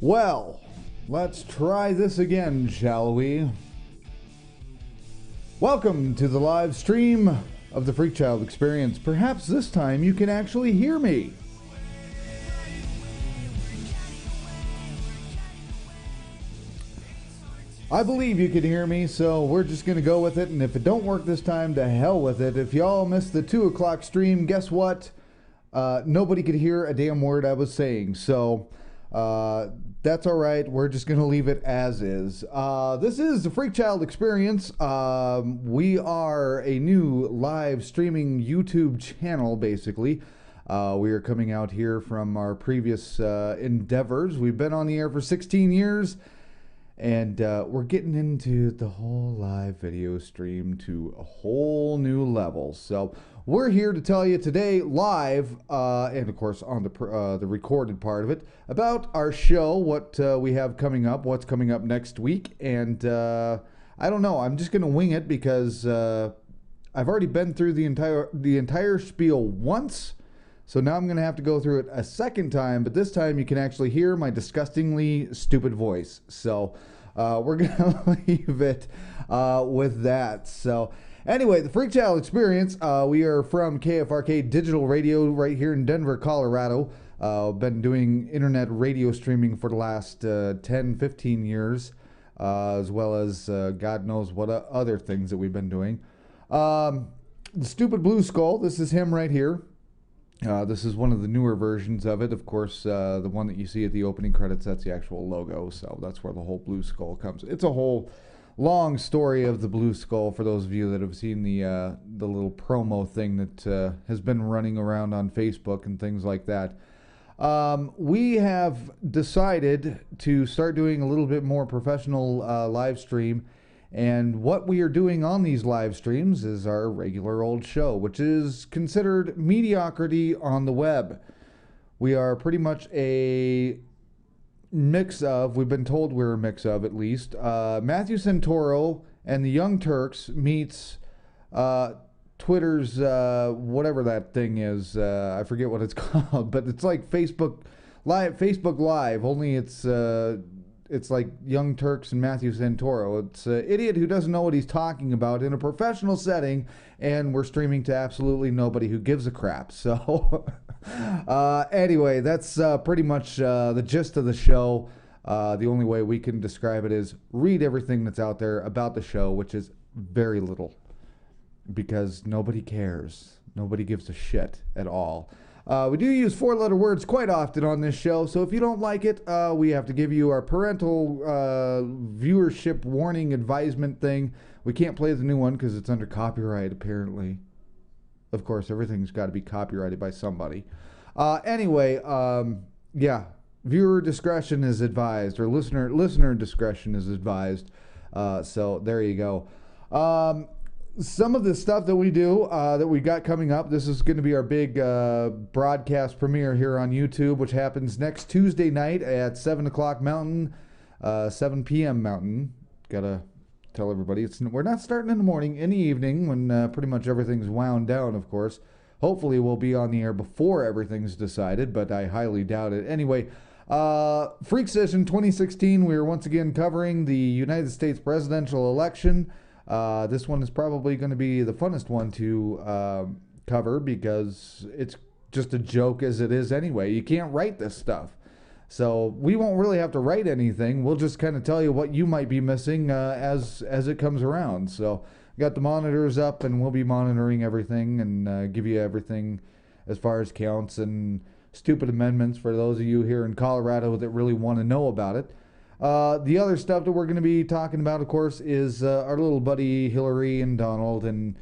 Well, let's try this again, shall we? Welcome to the live stream of the FreakChild experience. Perhaps this time you can actually hear me. I believe you can hear me, so we're just going to go with it, and if it don't work this time, to hell with it. If y'all missed the 2 o'clock stream, guess what? Nobody could hear a damn word I was saying, so that's all right. We're just going to leave it as is. This is the FreakChild experience. We are a new live streaming YouTube channel, basically. We are coming out here from our previous endeavors. We've been on the air for 16 years. And we're getting into the whole live video stream to a whole new level. So we're here to tell you today live, and of course on the recorded part of it, about our show, what we have coming up, what's coming up next week. And I don't know, I'm just going to wing it because I've already been through the entire spiel once. So now I'm going to have to go through it a second time, but this time you can actually hear my disgustingly stupid voice. So we're going to leave it with that. So anyway, the FreakChild experience, we are from KFRK Digital Radio right here in Denver, Colorado. Been doing internet radio streaming for the last 10, 15 years, as well as God knows what other things that we've been doing. The Stupid Blue Skull, this is him right here. This is one of the newer versions of it. Of course, the one that you see at the opening credits, that's the actual logo, so that's where the whole blue skull comes. It's a whole long story of the blue skull for those of you that have seen the little promo thing that has been running around on Facebook and things like that. We have decided to start doing a little bit more professional live stream. And what we are doing on these live streams is our regular old show, which is considered mediocrity on the web. We are pretty much a mix of, we've been told we're a mix of at least, Matthew Santoro and the Young Turks meets Twitter's, whatever that thing is, I forget what it's called, but it's like Facebook Live, only it's like Young Turks and Matthew Santoro. It's an idiot who doesn't know what he's talking about in a professional setting, and we're streaming to absolutely nobody who gives a crap. So anyway, that's pretty much the gist of the show. The only way we can describe it is read everything that's out there about the show, which is very little, because nobody cares. Nobody gives a shit at all. We do use 4-letter words quite often on this show, so if you don't like it, we have to give you our parental viewership warning advisement thing. We can't play the new one because it's under copyright, apparently. Of course, everything's got to be copyrighted by somebody. Anyway, yeah, viewer discretion is advised, or listener discretion is advised. So there you go. Some of the stuff that we do, that we got coming up, this is going to be our big broadcast premiere here on YouTube, which happens next Tuesday night at 7 o'clock Mountain, 7 p.m. Mountain. Gotta tell everybody, we're not starting in the morning, in the evening, when pretty much everything's wound down, of course. Hopefully we'll be on the air before everything's decided, but I highly doubt it. Anyway, Freak Session 2016, we are once again covering the United States presidential election. This one is probably going to be the funnest one to cover because it's just a joke as it is anyway. You can't write this stuff. So we won't really have to write anything. We'll just kind of tell you what you might be missing as it comes around. So got the monitors up, and we'll be monitoring everything and give you everything as far as counts and stupid amendments for those of you here in Colorado that really want to know about it. The other stuff that we're going to be talking about, of course, is our little buddy Hillary and Donald and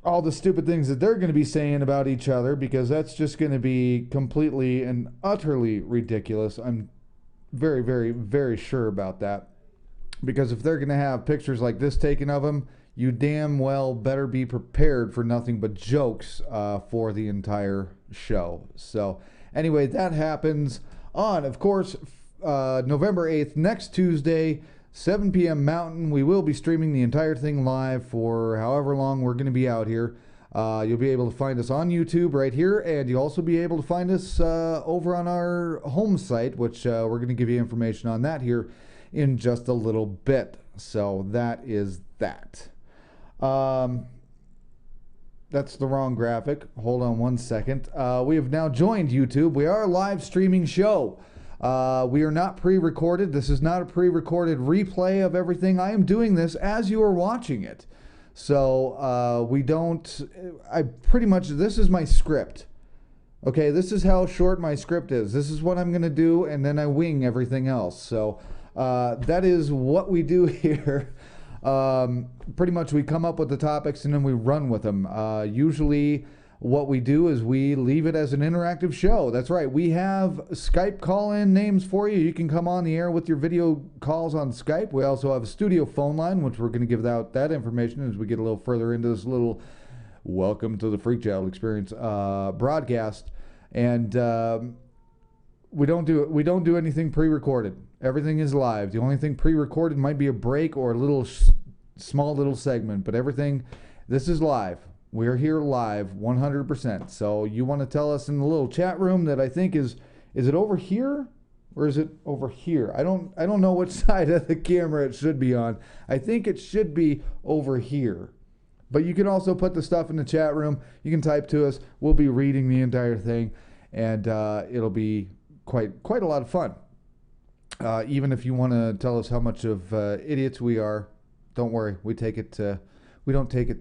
all the stupid things that they're going to be saying about each other, because that's just going to be completely and utterly ridiculous. I'm very, very, very sure about that, because if they're going to have pictures like this taken of them, you damn well better be prepared for nothing but jokes for the entire show. So anyway, that happens on, of course, November 8th, next Tuesday, 7 p.m. Mountain. We will be streaming the entire thing live for however long we're going to be out here. You'll be able to find us on YouTube right here, and you'll also be able to find us over on our home site, which we're going to give you information on that here in just a little bit. So that is that. That's the wrong graphic. Hold on one second. We have now joined YouTube. We are a live streaming show. We are not pre-recorded. This is not a pre-recorded replay of everything. I am doing this as you are watching it. So this is my script. Okay, this is how short my script is. This is what I'm going to do, and then I wing everything else. So that is what we do here. Pretty much we come up with the topics and then we run with them. Usually what we do is we leave it as an interactive show. That's right. We have Skype call-in names for you. You can come on the air with your video calls on Skype. We also have a studio phone line, which we're going to give out that information as we get a little further into this little welcome to the FreakChild experience broadcast. And we don't do anything pre-recorded. Everything is live. The only thing pre-recorded might be a break or a little small little segment, but everything, this is live. We're here live 100%. So you want to tell us in the little chat room that I think is it over here or is it over here? I don't know which side of the camera it should be on. I think it should be over here. But you can also put the stuff in the chat room. You can type to us. We'll be reading the entire thing, and it'll be quite a lot of fun. Even if you want to tell us how much of idiots we are, don't worry. We don't take it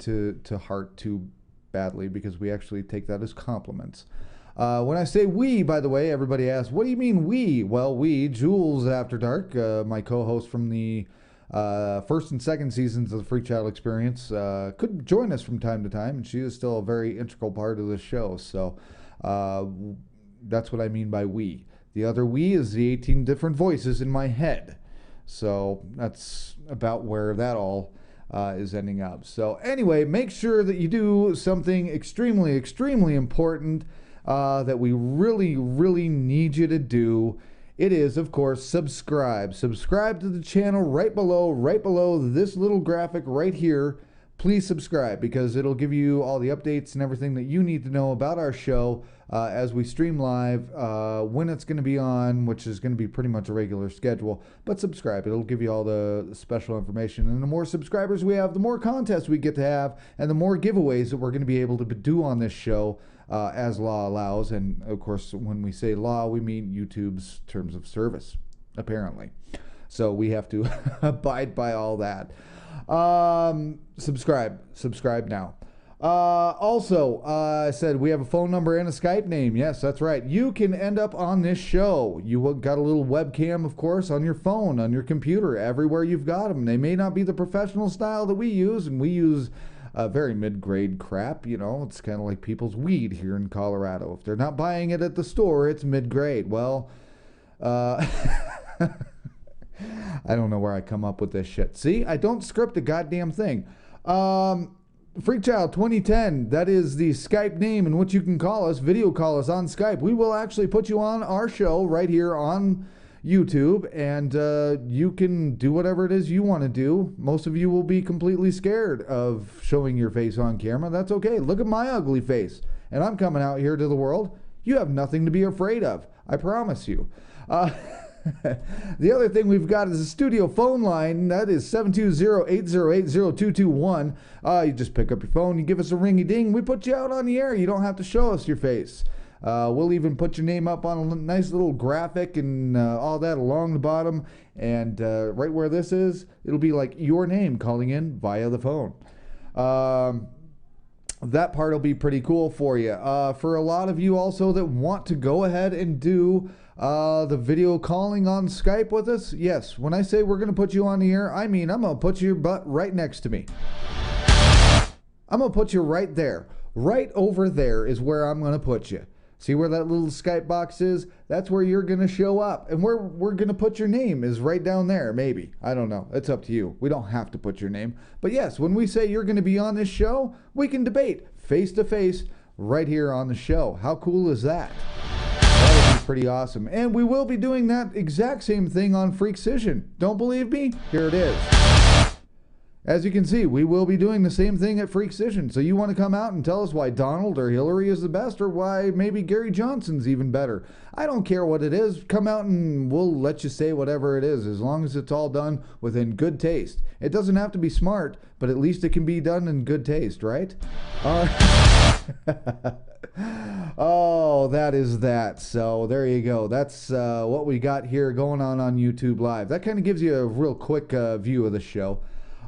to heart too badly because we actually take that as compliments. When I say we, by the way, everybody asks, what do you mean we? Well, Jules After Dark, my co-host from the first and second seasons of the FreakChild experience, could join us from time to time, and she is still a very integral part of this show. So that's what I mean by we. The other we is the 18 different voices in my head. So that's about where that all is ending up. So anyway, make sure that you do something extremely, extremely important that we really, really need you to do. It is, of course, subscribe. Subscribe to the channel right below this little graphic right here. Please subscribe because it'll give you all the updates and everything that you need to know about our show as we stream live, when it's going to be on, which is going to be pretty much a regular schedule. But subscribe. It'll give you all the special information. And the more subscribers we have, the more contests we get to have, and the more giveaways that we're going to be able to do on this show as law allows. And, of course, when we say law, we mean YouTube's terms of service, apparently. So we have to abide by all that. Subscribe now. Also, I said we have a phone number and a Skype name. Yes, that's right. You can end up on this show. You got a little webcam, of course, on your phone, on your computer, everywhere you've got them. They may not be the professional style that we use, and we use very mid-grade crap. You know, it's kind of like people's weed here in Colorado. If they're not buying it at the store, it's mid-grade. Well, I don't know where I come up with this shit. See, I don't script a goddamn thing. FreakChild 2010, that is the Skype name in which you can call us, video call us on Skype. We will actually put you on our show right here on YouTube, and you can do whatever it is you want to do. Most of you will be completely scared of showing your face on camera. That's okay. Look at my ugly face, and I'm coming out here to the world. You have nothing to be afraid of. I promise you. The other thing we've got is a studio phone line. That is 720-808-0221. You just pick up your phone, you give us a ringy-ding, we put you out on the air. You don't have to show us your face. We'll even put your name up on a nice little graphic and all that along the bottom. And right where this is, it'll be like your name calling in via the phone. That part will be pretty cool for you. For a lot of you also that want to go ahead and do the video calling on Skype with us, yes, when I say we're going to put you on the air, I mean I'm going to put your butt right next to me. I'm going to put you right there. Right over there is where I'm going to put you. See where that little Skype box is? That's where you're going to show up. And where we're going to put your name is right down there, maybe. I don't know. It's up to you. We don't have to put your name. But yes, when we say you're going to be on this show, we can debate face to face right here on the show. How cool is that? That would be pretty awesome. And we will be doing that exact same thing on FreakChild. Don't believe me? Here it is. as you can see, we will be doing the same thing at FreakChild. So you want to come out and tell us why Donald or Hillary is the best, or why maybe Gary Johnson's even better. I don't care what it is. Come out and we'll let you say whatever it is, as long as it's all done within good taste. It doesn't have to be smart, but at least it can be done in good taste, right? Oh, that is that. So there you go. That's what we got here going on YouTube Live. That kind of gives you a real quick view of the show.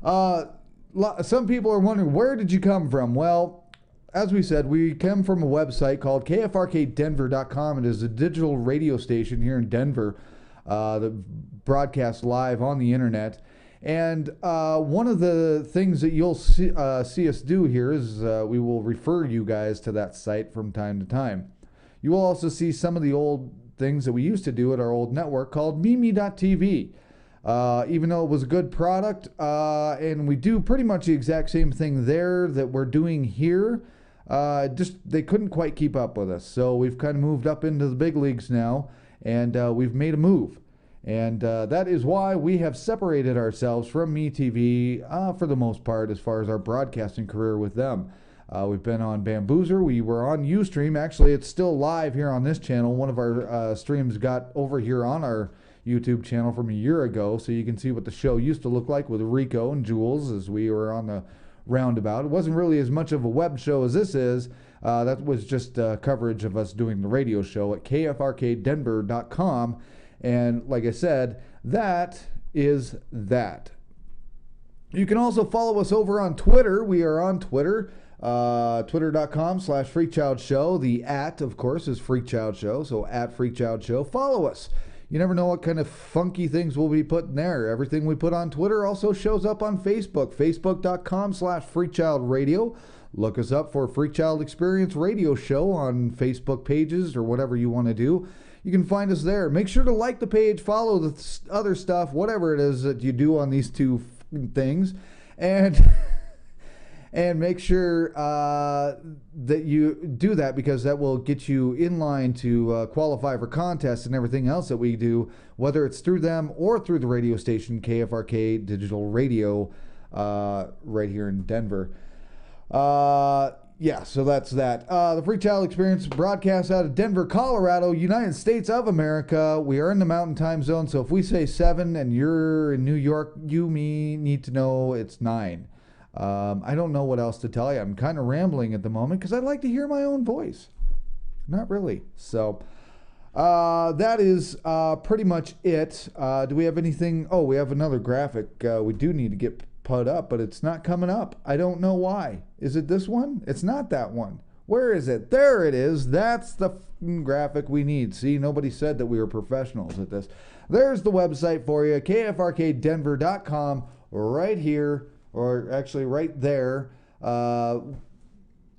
Some people are wondering, where did you come from? Well, as we said, we come from a website called KFRKDenver.com. It is a digital radio station here in Denver that broadcasts live on the internet. And one of the things that you'll see us do here is we will refer you guys to that site from time to time. You will also see some of the old things that we used to do at our old network called Mimi.tv. Even though it was a good product, and we do pretty much the exact same thing there that we're doing here, just they couldn't quite keep up with us. So we've kind of moved up into the big leagues now, and we've made a move. And that is why we have separated ourselves from MeTV for the most part as far as our broadcasting career with them. We've been on Bamboozer. We were on Ustream. Actually, it's still live here on this channel. One of our streams got over here on our YouTube channel from a year ago, so you can see what the show used to look like with Rico and Jules as we were on the roundabout. It wasn't really as much of a web show as this is. That was just coverage of us doing the radio show at KFRKDenver.com. And like I said, that is that. You can also follow us over on Twitter. We are on Twitter, twitter.com/FreakChild Show. The @ of course, is FreakChild Show, so @FreakChild Show. Follow us. You never know what kind of funky things we'll be putting there. Everything we put on Twitter also shows up on Facebook, facebook.com/FreakChild Radio. Look us up for FreakChild Experience Radio Show on Facebook pages or whatever you want to do. You can find us there. Make sure to like the page, follow the other stuff, whatever it is that you do on these two things. And make sure that you do that, because that will get you in line to qualify for contests and everything else that we do, whether it's through them or through the radio station KFRK Digital Radio right here in Denver. Yeah, so that's that. The FreakChild Experience broadcasts out of Denver, Colorado, United States of America. We are in the Mountain Time Zone, so if we say 7 and you're in New York, you need to know it's 9. I don't know what else to tell you. I'm kind of rambling at the moment because I like to hear my own voice. Not really. So that is pretty much it. Do we have anything? Oh, we have another graphic we do need to get put up, but it's not coming up. I don't know why. Is it this one? It's not that one. Where is it? There it is. That's the graphic we need. See, nobody said that we were professionals at this. There's the website for you, KFRKDenver.com, right here. Or actually right there. You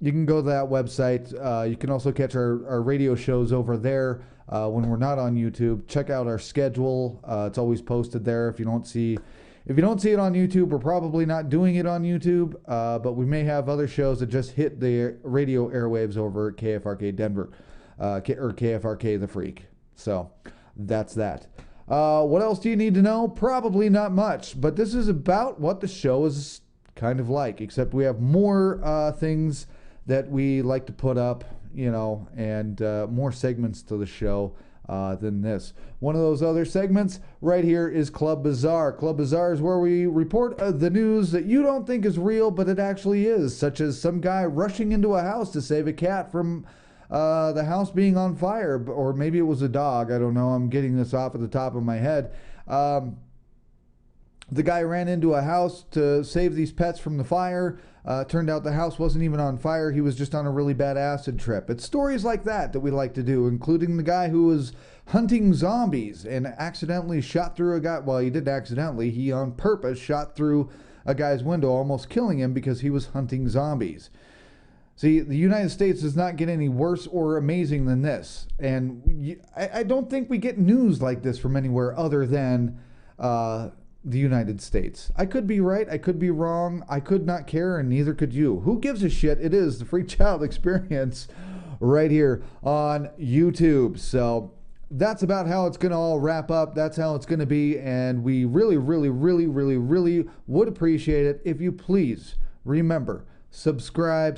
can go to that website. You can also catch our radio shows over there when we're not on YouTube. Check out our schedule. It's always posted there. If you don't see it on YouTube, we're probably not doing it on YouTube. But we may have other shows that just hit the radio airwaves over at KFRK Denver or KFRK The Freak. So that's that. What else do you need to know? Probably not much, but this is about what the show is kind of like, except we have more things that we like to put up, and more segments to the show than this. One of those other segments right here is Club Bazaar. Club Bazaar is where we report the news that you don't think is real, but it actually is, such as some guy rushing into a house to save a cat from the house being on fire, or maybe it was a dog. I don't know. I'm getting this off at the top of my head. The guy ran into a house to save these pets from the fire. Turned out the house wasn't even on fire. He was just on a really bad acid trip. It's stories like that we like to do, including the guy who was hunting zombies and accidentally shot through a guy. Well, he didn't accidentally. He on purpose shot through a guy's window, almost killing him because he was hunting zombies. See, the United States does not get any worse or amazing than this. And I don't think we get news like this from anywhere other than the United States. I could be right. I could be wrong. I could not care, and neither could you. Who gives a shit? It is the FreakChild Experience right here on YouTube. So that's about how it's going to all wrap up. That's how it's going to be. And we really, really, really, really, really would appreciate it if you please remember, subscribe.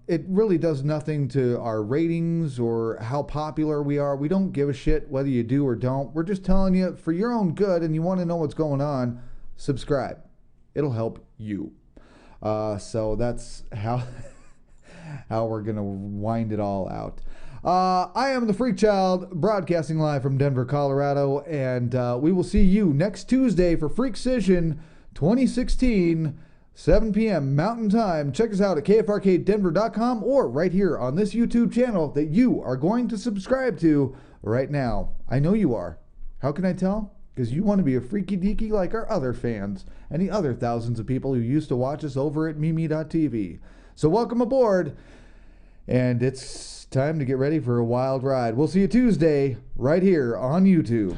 It really does nothing to our ratings or how popular we are. We don't give a shit whether you do or don't. We're just telling you for your own good, and you want to know what's going on, subscribe. It'll help you. So that's how we're going to wind it all out. I am the FreakChild, broadcasting live from Denver, Colorado, and we will see you next Tuesday for FreakCision 2016, 7 p.m. Mountain Time. Check us out at kfrkdenver.com or right here on this YouTube channel that you are going to subscribe to right now. I know you are. How can I tell? Because you want to be a freaky deaky like our other fans and the other thousands of people who used to watch us over at Mimi.tv. So welcome aboard, and it's time to get ready for a wild ride. We'll see you Tuesday right here on YouTube.